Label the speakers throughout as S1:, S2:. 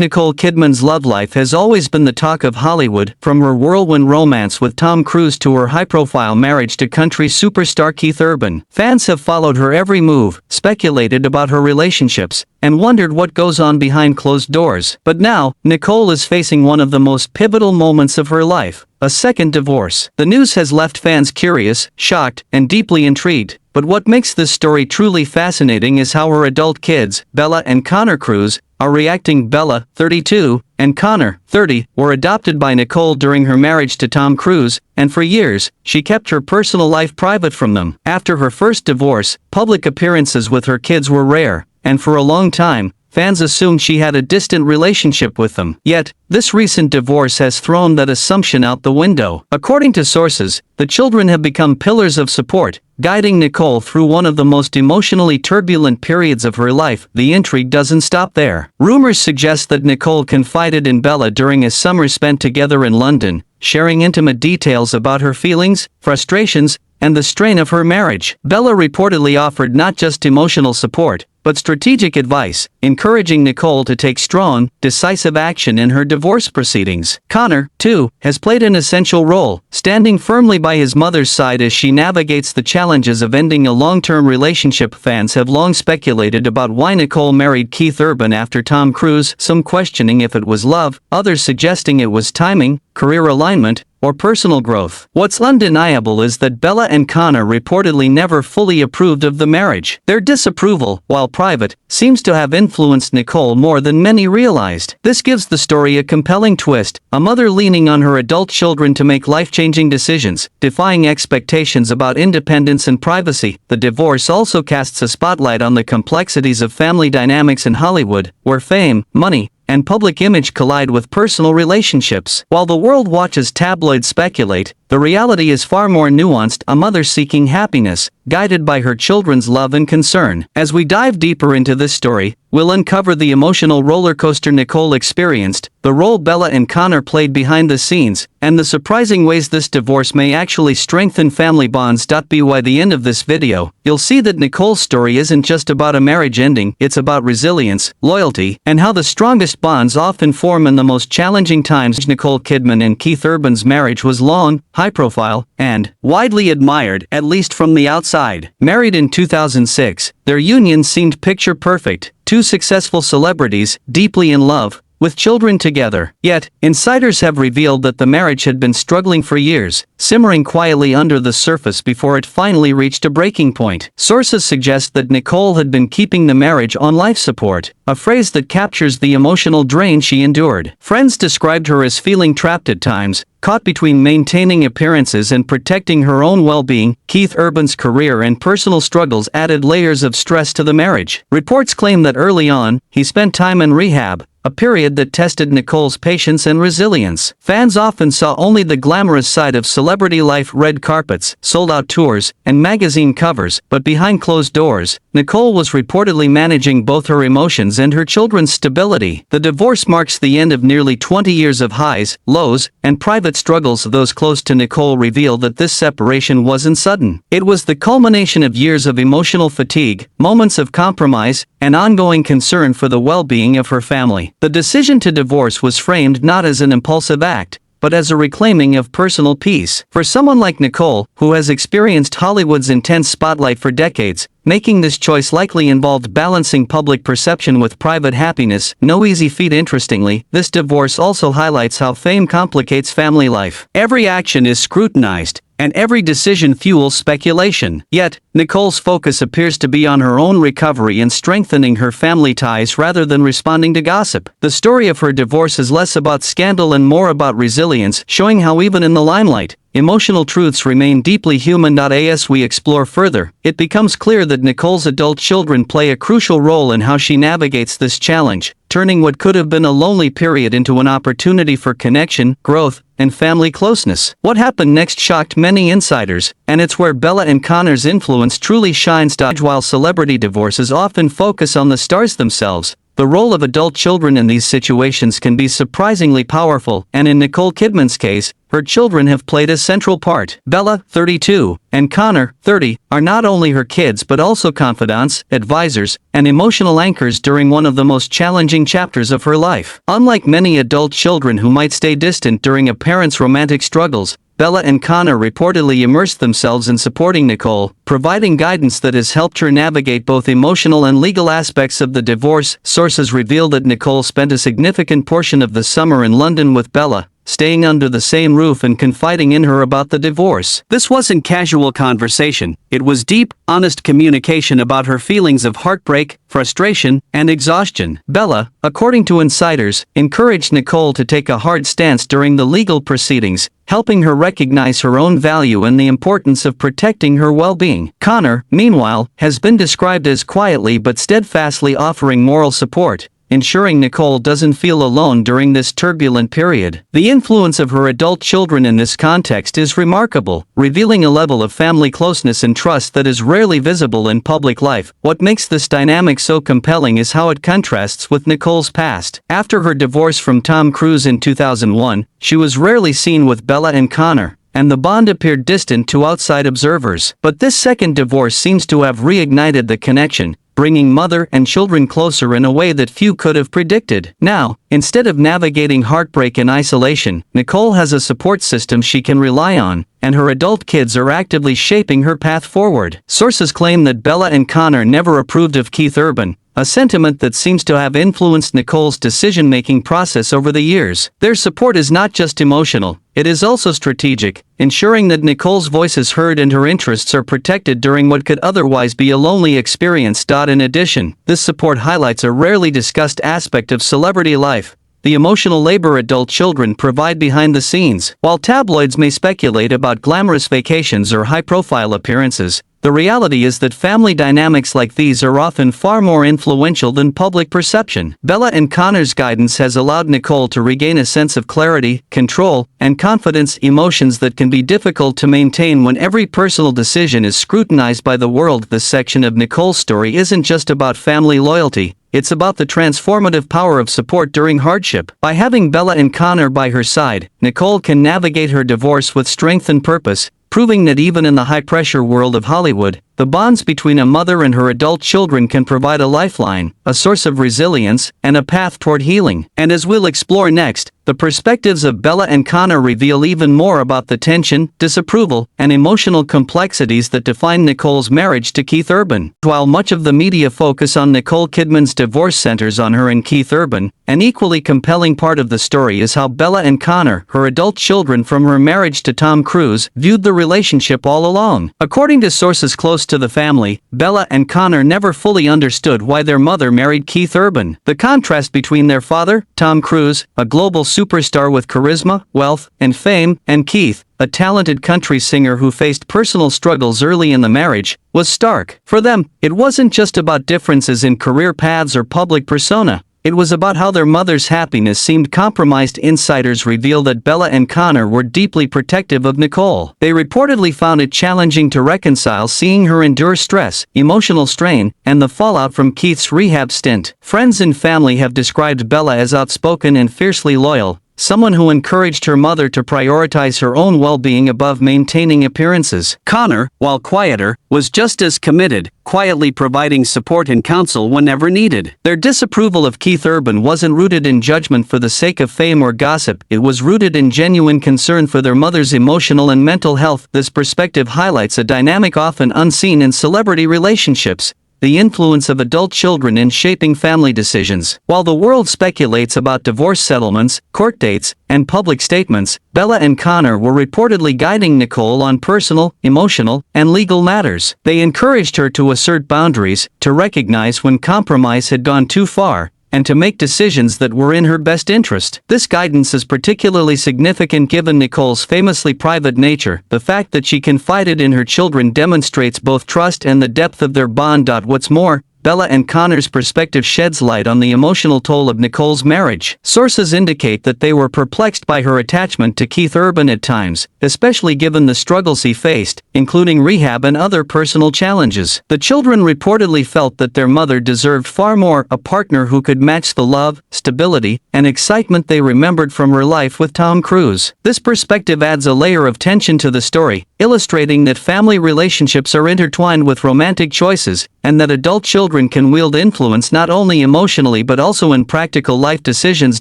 S1: Nicole Kidman's love life has always been the talk of Hollywood, from her whirlwind romance with Tom Cruise to her high-profile marriage to country superstar Keith Urban. Fans have followed her every move, speculated about her relationships, and wondered what goes on behind closed doors. But now, Nicole is facing one of the most pivotal moments of her life: a second divorce. The news has left fans curious, shocked, and deeply intrigued. But what makes this story truly fascinating is how her adult kids, Bella and Connor Cruise, are reacting. Bella, 32, and Connor, 30, were adopted by Nicole during her marriage to Tom Cruise, and for years, she kept her personal life private from them. After her first divorce, public appearances with her kids were rare, and for a long time, fans assumed she had a distant relationship with them. Yet, this recent divorce has thrown that assumption out the window. According to sources, the children have become pillars of support, guiding Nicole through one of the most emotionally turbulent periods of her life. The intrigue doesn't stop there. Rumors suggest that Nicole confided in Bella during a summer spent together in London, sharing intimate details about her feelings, frustrations, and the strain of her marriage. Bella reportedly offered not just emotional support, but strategic advice, encouraging Nicole to take strong, decisive action in her divorce proceedings. Connor, too, has played an essential role, standing firmly by his mother's side as she navigates the challenges of ending a long-term relationship. Fans have long speculated about why Nicole married Keith Urban after Tom Cruise, some questioning if it was love, others suggesting it was timing, career alignment, or personal growth. What's undeniable is that Bella and Connor reportedly never fully approved of the marriage. Their disapproval, while private, seems to have influenced Nicole more than many realized. This gives the story a compelling twist: a mother leaning on her adult children to make life-changing decisions, defying expectations about independence and privacy. The divorce also casts a spotlight on the complexities of family dynamics in Hollywood, where fame, money, and public image collide with personal relationships. While the world watches tabloids speculate, the reality is far more nuanced: a mother seeking happiness, guided by her children's love and concern. As we dive deeper into this story, we'll uncover the emotional roller coaster Nicole experienced, the role Bella and Connor played behind the scenes, and the surprising ways this divorce may actually strengthen family bonds. By the end of this video, you'll see that Nicole's story isn't just about a marriage ending, it's about resilience, loyalty, and how the strongest bonds often form in the most challenging times. Nicole Kidman and Keith Urban's marriage was long, high-profile, and widely admired, at least from the outside. Married in 2006, their union seemed picture-perfect: two successful celebrities, deeply in love, with children together. Yet, insiders have revealed that the marriage had been struggling for years, simmering quietly under the surface before it finally reached a breaking point. Sources suggest that Nicole had been keeping the marriage on life support, a phrase that captures the emotional drain she endured. Friends described her as feeling trapped at times, caught between maintaining appearances and protecting her own well-being. Keith Urban's career and personal struggles added layers of stress to the marriage. Reports claim that early on, he spent time in rehab, a period that tested Nicole's patience and resilience. Fans often saw only the glamorous side of celebrity life: red carpets, sold-out tours, and magazine covers, but behind closed doors, Nicole was reportedly managing both her emotions and her children's stability. The divorce marks the end of nearly 20 years of highs, lows, and private struggles. Those close to Nicole reveal that this separation wasn't sudden. It was the culmination of years of emotional fatigue, moments of compromise, and ongoing concern for the well-being of her family. The decision to divorce was framed not as an impulsive act, but as a reclaiming of personal peace. For someone like Nicole, who has experienced Hollywood's intense spotlight for decades, making this choice likely involved balancing public perception with private happiness. No easy feat. Interestingly, this divorce also highlights how fame complicates family life. Every action is scrutinized, and every decision fuels speculation. Yet, Nicole's focus appears to be on her own recovery and strengthening her family ties rather than responding to gossip. The story of her divorce is less about scandal and more about resilience, showing how even in the limelight, emotional truths remain deeply human. As we explore further, it becomes clear that Nicole's adult children play a crucial role in how she navigates this challenge, turning what could have been a lonely period into an opportunity for connection, growth, and family closeness. What happened next shocked many insiders, and it's where Bella and Connor's influence truly shines. While celebrity divorces often focus on the stars themselves, the role of adult children in these situations can be surprisingly powerful, and in Nicole Kidman's case, her children have played a central part. Bella, 32, and Connor, 30, are not only her kids but also confidants, advisors, and emotional anchors during one of the most challenging chapters of her life. Unlike many adult children who might stay distant during a parent's romantic struggles, Bella and Connor reportedly immersed themselves in supporting Nicole, providing guidance that has helped her navigate both emotional and legal aspects of the divorce. Sources reveal that Nicole spent a significant portion of the summer in London with Bella, staying under the same roof and confiding in her about the divorce. This wasn't casual conversation, it was deep, honest communication about her feelings of heartbreak, frustration, and exhaustion. Bella, according to insiders, encouraged Nicole to take a hard stance during the legal proceedings, helping her recognize her own value and the importance of protecting her well-being. Connor, meanwhile, has been described as quietly but steadfastly offering moral support, ensuring Nicole doesn't feel alone during this turbulent period. The influence of her adult children in this context is remarkable, revealing a level of family closeness and trust that is rarely visible in public life. What makes this dynamic so compelling is how it contrasts with Nicole's past. After her divorce from Tom Cruise in 2001, she was rarely seen with Bella and Connor, and the bond appeared distant to outside observers. But this second divorce seems to have reignited the connection, bringing mother and children closer in a way that few could have predicted. Now, instead of navigating heartbreak in isolation, Nicole has a support system she can rely on, and her adult kids are actively shaping her path forward. Sources claim that Bella and Connor never approved of Keith Urban, a sentiment that seems to have influenced Nicole's decision-making process over the years. Their support is not just emotional, it is also strategic, ensuring that Nicole's voice is heard and her interests are protected during what could otherwise be a lonely experience. In addition, this support highlights a rarely discussed aspect of celebrity life: the emotional labor adult children provide behind the scenes. While tabloids may speculate about glamorous vacations or high-profile appearances, the reality is that family dynamics like these are often far more influential than public perception. Bella and Connor's guidance has allowed Nicole to regain a sense of clarity, control, and confidence, emotions that can be difficult to maintain when every personal decision is scrutinized by the world. This section of Nicole's story isn't just about family loyalty, it's about the transformative power of support during hardship. By having Bella and Connor by her side, Nicole can navigate her divorce with strength and purpose, proving that even in the high-pressure world of Hollywood, the bonds between a mother and her adult children can provide a lifeline, a source of resilience, and a path toward healing. And as we'll explore next, the perspectives of Bella and Connor reveal even more about the tension, disapproval, and emotional complexities that define Nicole's marriage to Keith Urban. While much of the media focus on Nicole Kidman's divorce centers on her and Keith Urban, an equally compelling part of the story is how Bella and Connor, her adult children from her marriage to Tom Cruise, viewed the relationship all along. According to sources close to the family, Bella and Connor never fully understood why their mother married Keith Urban. The contrast between their father, Tom Cruise, a global superstar with charisma, wealth, and fame, and Keith, a talented country singer who faced personal struggles early in the marriage, was stark. For them, it wasn't just about differences in career paths or public persona. It was about how their mother's happiness seemed compromised. Insiders reveal that Bella and Connor were deeply protective of Nicole. They reportedly found it challenging to reconcile seeing her endure stress, emotional strain, and the fallout from Keith's rehab stint. Friends and family have described Bella as outspoken and fiercely loyal, someone who encouraged her mother to prioritize her own well-being above maintaining appearances. Connor, while quieter, was just as committed, quietly providing support and counsel whenever needed. Their disapproval of Keith Urban wasn't rooted in judgment for the sake of fame or gossip, it was rooted in genuine concern for their mother's emotional and mental health. This perspective highlights a dynamic often unseen in celebrity relationships: the influence of adult children in shaping family decisions. While the world speculates about divorce settlements, court dates, and public statements, Bella and Connor were reportedly guiding Nicole on personal, emotional, and legal matters. They encouraged her to assert boundaries, to recognize when compromise had gone too far, and to make decisions that were in her best interest. This guidance is particularly significant given Nicole's famously private nature. The fact that she confided in her children demonstrates both trust and the depth of their bond. What's more, Bella and Connor's perspective sheds light on the emotional toll of Nicole's marriage. Sources indicate that they were perplexed by her attachment to Keith Urban at times, especially given the struggles he faced, including rehab and other personal challenges. The children reportedly felt that their mother deserved far more, a partner who could match the love, stability, and excitement they remembered from her life with Tom Cruise. This perspective adds a layer of tension to the story, illustrating that family relationships are intertwined with romantic choices, and that adult children can wield influence not only emotionally but also in practical life decisions.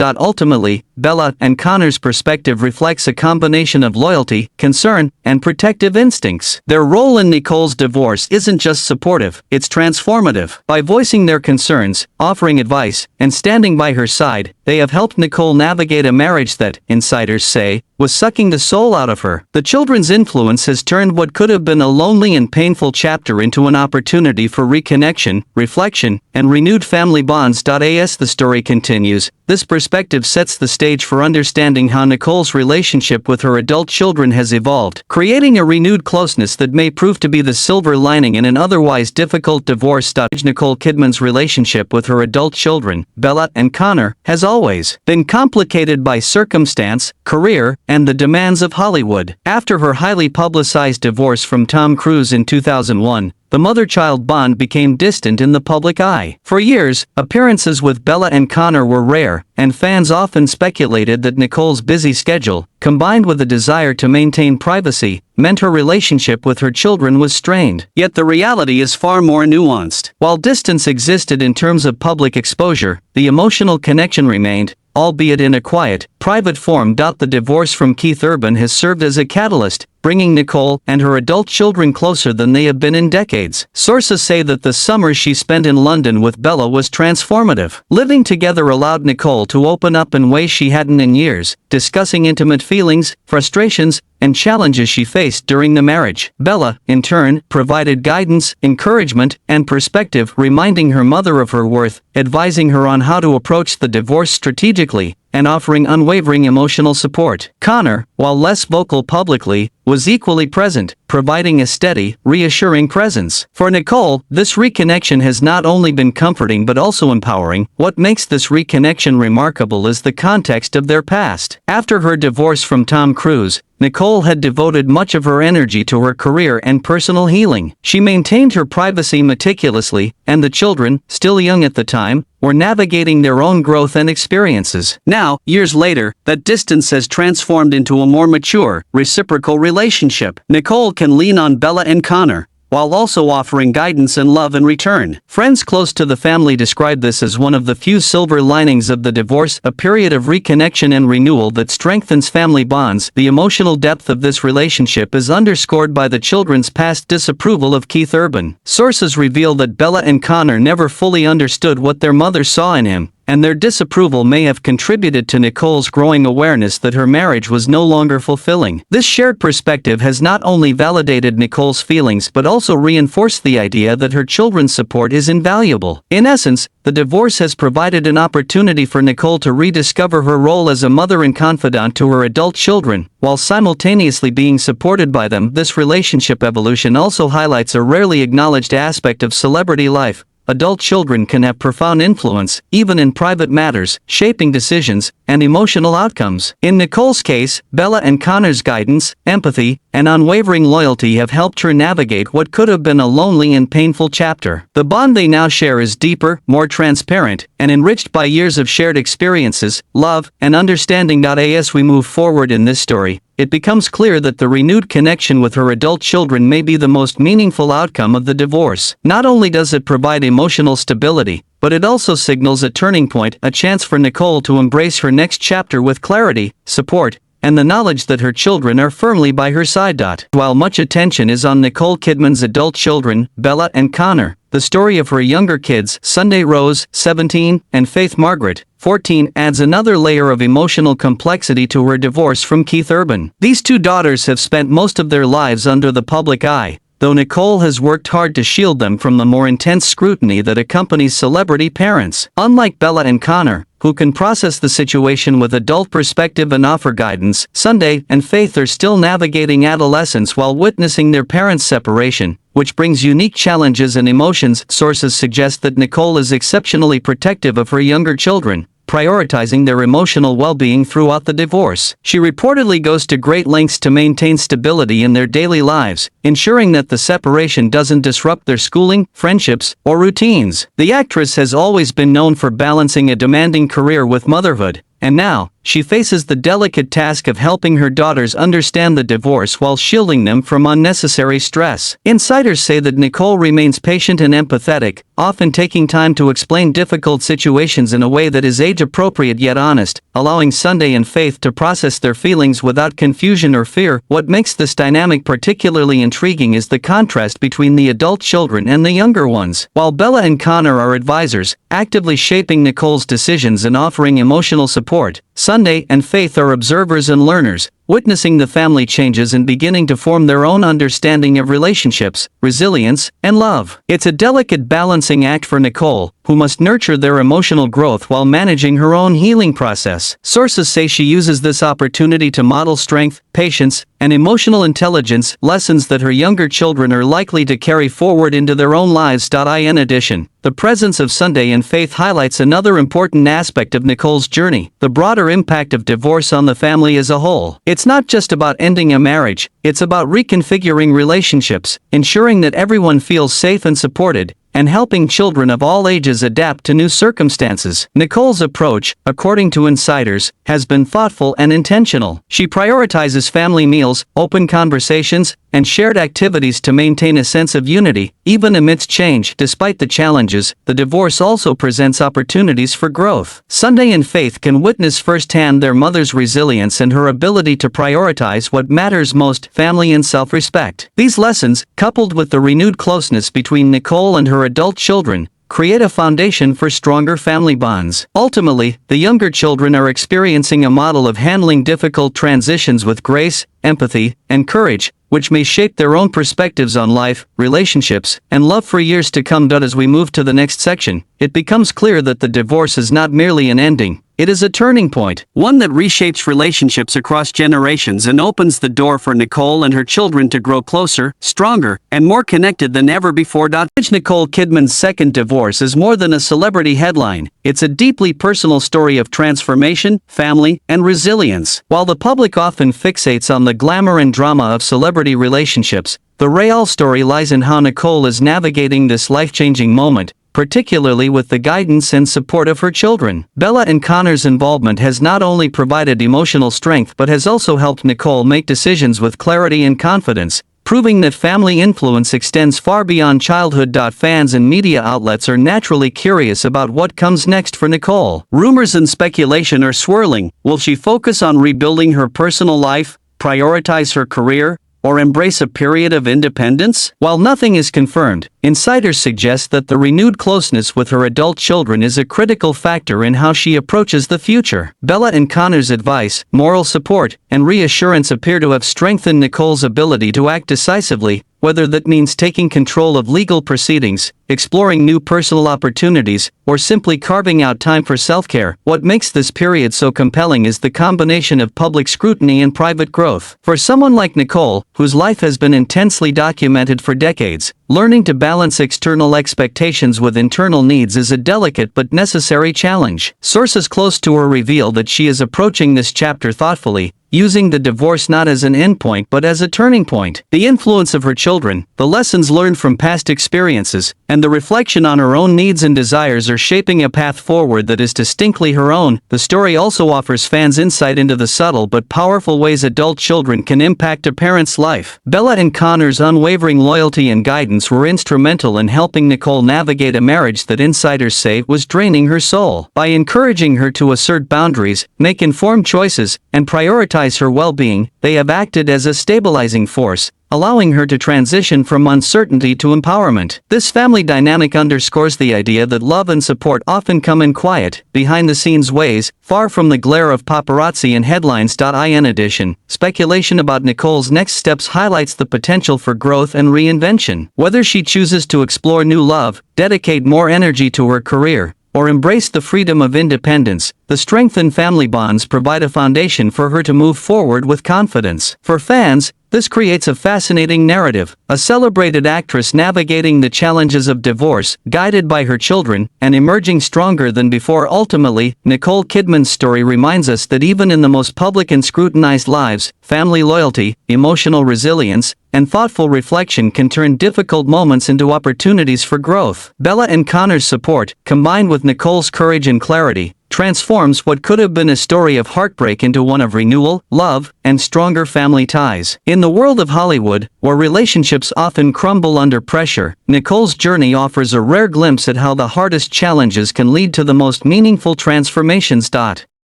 S1: Ultimately, Bella and Connor's perspective reflects a combination of loyalty, concern, and protective instincts. Their role in Nicole's divorce isn't just supportive, it's transformative. By voicing their concerns, offering advice, and standing by her side, they have helped Nicole navigate a marriage that, insiders say, was sucking the soul out of her. The children's influence has turned what could have been a lonely and painful chapter into an opportunity for reconnection, reflection, and renewed family bonds. As the story continues, this perspective sets the stage for understanding how Nicole's relationship with her adult children has evolved, creating a renewed closeness that may prove to be the silver lining in an otherwise difficult divorce. Nicole Kidman's relationship with her adult children, Bella and Connor, has always been complicated by circumstance, career, and the demands of Hollywood. After her highly publicized divorce from Tom Cruise in 2001, the mother-child bond became distant in the public eye. For years, appearances with Bella and Connor were rare, and fans often speculated that Nicole's busy schedule, combined with a desire to maintain privacy, meant her relationship with her children was strained. Yet the reality is far more nuanced. While distance existed in terms of public exposure, the emotional connection remained, albeit in a quiet, private form. The divorce from Keith Urban has served as a catalyst, bringing Nicole and her adult children closer than they have been in decades. Sources say that the summer she spent in London with Bella was transformative. Living together allowed Nicole to open up in ways she hadn't in years, discussing intimate feelings, frustrations, and challenges she faced during the marriage. Bella, in turn, provided guidance, encouragement, and perspective, reminding her mother of her worth, advising her on how to approach the divorce strategically, and offering unwavering emotional support. Connor, while less vocal publicly, was equally present, providing a steady, reassuring presence. For Nicole, this reconnection has not only been comforting but also empowering. What makes this reconnection remarkable is the context of their past. After her divorce from Tom Cruise, Nicole had devoted much of her energy to her career and personal healing. She maintained her privacy meticulously, and the children, still young at the time, were navigating their own growth and experiences. Now, years later, that distance has transformed into a more mature, reciprocal relationship. Nicole can lean on Bella and Connor, while also offering guidance and love in return. Friends close to the family describe this as one of the few silver linings of the divorce, a period of reconnection and renewal that strengthens family bonds. The emotional depth of this relationship is underscored by the children's past disapproval of Keith Urban. Sources reveal that Bella and Connor never fully understood what their mother saw in him, and their disapproval may have contributed to Nicole's growing awareness that her marriage was no longer fulfilling. This shared perspective has not only validated Nicole's feelings but also reinforced the idea that her children's support is invaluable. In essence, the divorce has provided an opportunity for Nicole to rediscover her role as a mother and confidant to her adult children, while simultaneously being supported by them. This relationship evolution also highlights a rarely acknowledged aspect of celebrity life. Adult children can have profound influence, even in private matters, shaping decisions and emotional outcomes. In Nicole's case, Bella and Connor's guidance, empathy, and unwavering loyalty have helped her navigate what could have been a lonely and painful chapter. The bond they now share is deeper, more transparent, and enriched by years of shared experiences, love, and understanding. As we move forward in this story, it becomes clear that the renewed connection with her adult children may be the most meaningful outcome of the divorce. Not only does it provide emotional stability, but it also signals a turning point, a chance for Nicole to embrace her next chapter with clarity, support, and the knowledge that her children are firmly by her side. While much attention is on Nicole Kidman's adult children, Bella and Connor, the story of her younger kids, Sunday Rose, 17, and Faith Margaret, 14, adds another layer of emotional complexity to her divorce from Keith Urban. These two daughters have spent most of their lives under the public eye, though Nicole has worked hard to shield them from the more intense scrutiny that accompanies celebrity parents. Unlike Bella and Connor, who can process the situation with adult perspective and offer guidance, Sunday and Faith are still navigating adolescence while witnessing their parents' separation, which brings unique challenges and emotions. Sources suggest that Nicole is exceptionally protective of her younger children, prioritizing their emotional well-being throughout the divorce. She reportedly goes to great lengths to maintain stability in their daily lives, ensuring that the separation doesn't disrupt their schooling, friendships, or routines. The actress has always been known for balancing a demanding career with motherhood, and now, she faces the delicate task of helping her daughters understand the divorce while shielding them from unnecessary stress. Insiders say that Nicole remains patient and empathetic, often taking time to explain difficult situations in a way that is age-appropriate yet honest, allowing Sunday and Faith to process their feelings without confusion or fear. What makes this dynamic particularly intriguing is the contrast between the adult children and the younger ones. While Bella and Connor are advisors, actively shaping Nicole's decisions and offering emotional support, Sunday and Faith are observers and learners, witnessing the family changes and beginning to form their own understanding of relationships, resilience, and love. It's a delicate balancing act for Nicole, who must nurture their emotional growth while managing her own healing process. Sources say she uses this opportunity to model strength, patience, and emotional intelligence, lessons that her younger children are likely to carry forward into their own lives. In addition, the presence of Sunday and Faith highlights another important aspect of Nicole's journey: the broader impact of divorce on the family as a whole. It's not just about ending a marriage, it's about reconfiguring relationships, ensuring that everyone feels safe and supported, and helping children of all ages adapt to new circumstances. Nicole's approach, according to insiders, has been thoughtful and intentional. She prioritizes family meals, open conversations, and shared activities to maintain a sense of unity, even amidst change. Despite the challenges, the divorce also presents opportunities for growth. Sunday and Faith can witness firsthand their mother's resilience and her ability to prioritize what matters most: family and self-respect. These lessons, coupled with the renewed closeness between Nicole and her adult children, create a foundation for stronger family bonds. Ultimately, the younger children are experiencing a model of handling difficult transitions with grace, empathy, and courage, which may shape their own perspectives on life, relationships, and love for years to come. As we move to the next section, it becomes clear that the divorce is not merely an ending. It is a turning point, one that reshapes relationships across generations and opens the door for Nicole and her children to grow closer, stronger, and more connected than ever before. Nicole Kidman's second divorce is more than a celebrity headline. It's a deeply personal story of transformation, family, and resilience. While the public often fixates on the glamour and drama of celebrity relationships, the real story lies in how Nicole is navigating this life-changing moment, particularly with the guidance and support of her children. Bella and Connor's involvement has not only provided emotional strength but has also helped Nicole make decisions with clarity and confidence, proving that family influence extends far beyond childhood. Fans and media outlets are naturally curious about what comes next for Nicole. Rumors and speculation are swirling. Will she focus on rebuilding her personal life, prioritize her career, or embrace a period of independence? While nothing is confirmed, insiders suggest that the renewed closeness with her adult children is a critical factor in how she approaches the future. Bella and Connor's advice, moral support, and reassurance appear to have strengthened Nicole's ability to act decisively, whether that means taking control of legal proceedings, exploring new personal opportunities, or simply carving out time for self-care. What makes this period so compelling is the combination of public scrutiny and private growth. For someone like Nicole, whose life has been intensely documented for decades, learning to balance external expectations with internal needs is a delicate but necessary challenge. Sources close to her reveal that she is approaching this chapter thoughtfully, using the divorce not as an endpoint but as a turning point. The influence of her children, the lessons learned from past experiences, and the reflection on her own needs and desires are shaping a path forward that is distinctly her own. The story also offers fans insight into the subtle but powerful ways adult children can impact a parent's life. Bella and Connor's unwavering loyalty and guidance were instrumental in helping Nicole navigate a marriage that insiders say was draining her soul. By encouraging her to assert boundaries, make informed choices, and prioritize her well-being, they have acted as a stabilizing force, allowing her to transition from uncertainty to empowerment. This family dynamic underscores the idea that love and support often come in quiet, behind-the-scenes ways, far from the glare of paparazzi and headlines. In addition, speculation about Nicole's next steps highlights the potential for growth and reinvention. Whether she chooses to explore new love, dedicate more energy to her career, or embrace the freedom of independence, the strengthened family bonds provide a foundation for her to move forward with confidence. For fans, This creates a fascinating narrative, a celebrated actress navigating the challenges of divorce, guided by her children, and emerging stronger than before. Ultimately, Nicole Kidman's story reminds us that even in the most public and scrutinized lives, family loyalty, emotional resilience, and thoughtful reflection can turn difficult moments into opportunities for growth. Bella and Connor's support, combined with Nicole's courage and clarity, transforms what could have been a story of heartbreak into one of renewal, love, and stronger family ties. In the world of Hollywood, where relationships often crumble under pressure, Nicole's journey offers a rare glimpse at how the hardest challenges can lead to the most meaningful transformations.